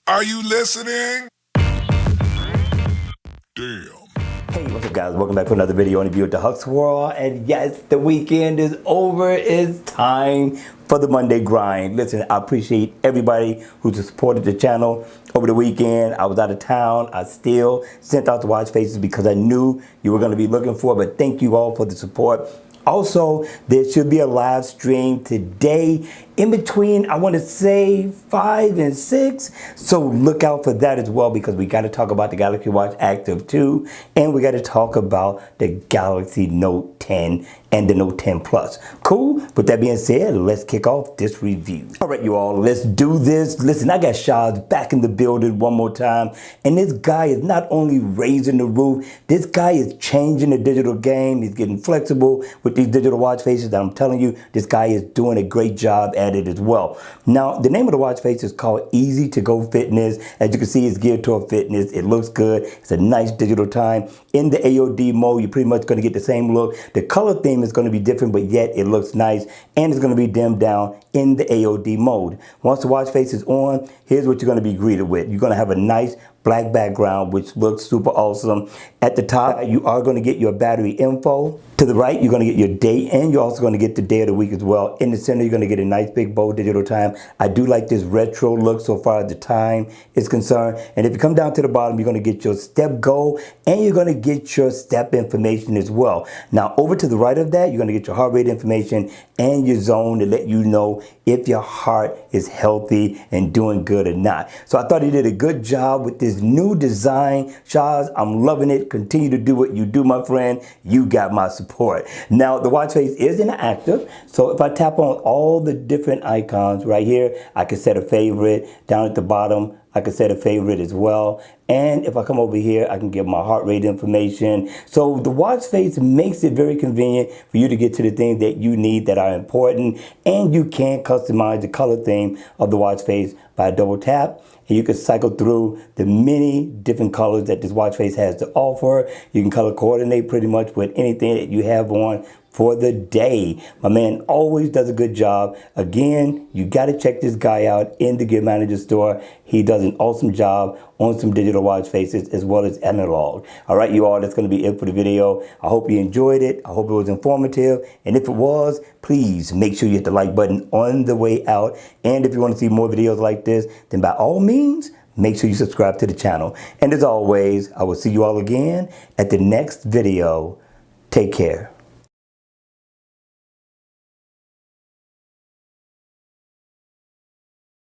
Are you listening? Damn. Hey, what's up guys? Welcome back to another video on the view of the Hux World. And yes, the weekend is over. It's time for the Monday grind. Listen, I appreciate everybody who's supported the channel over the weekend. I was out of town. I still sent out the watch faces because I knew you were going to be looking for it. But thank you all for the support. Also, there should be a live stream today in between, I want to say 5 and 6. So look out for that as well, because we got to talk about the Galaxy Watch Active 2 and we got to talk about the Galaxy Note 10 and the Note 10 Plus. Cool? With that being said, let's kick off this review. All right, you all, let's do this. Listen, I got SzaZs back in the building one more time. And this guy is not only raising the roof, this guy is changing the digital game. He's getting flexible with these digital watch faces. And I'm telling you, this guy is doing a great job at it as well. Now, the name of the watch face is called Easy to Go Fitness. As you can see, it's geared toward fitness. It looks good. It's a nice digital time. In the AOD mode, you're pretty much going to get the same look. The color theme is going to be different, but yet it looks nice, and it's going to be dimmed down in the AOD mode. Once the watch face is on, here's what you're going to be greeted with. You're going to have a nice black background, which looks super awesome. At the top, you are going to get your battery info. To the right, you're going to get your date, and you're also going to get the day of the week as well. In the center, you're going to get a nice big bold digital time. I do like this retro look so far as the time is concerned. And if you come down to the bottom, you're going to get your step goal, and you're going to get your step information as well. Now, over to the right of that, you're going to get your heart rate information and your zone to let you know if your heart is healthy and doing good or not. So I thought he did a good job with this new design. SzaZs, I'm loving it. Continue to do what you do, my friend. You got my support. Now, the watch face is inactive. So if I tap on all the different icons right here, I can set a favorite. Down at the bottom, I can set a favorite as well. And if I come over here, I can get my heart rate information. So the watch face makes it very convenient for you to get to the things that you need that are important. And you can customize the color theme of the watch face by a double tap. And you can cycle through the many different colors that this watch face has to offer. You can color coordinate pretty much with anything that you have on for the day. My man always does a good job. Again, you got to check this guy out in the Gear Manager store. He does an awesome job on some digital watch faces as well as analog. All right, you all, that's going to be it for the video. I hope you enjoyed it. I hope it was informative. And if it was, please make sure you hit the like button on the way out. And if you want to see more videos like this, then by all means, make sure you subscribe to the channel. And as always, I will see you all again at the next video. Take care.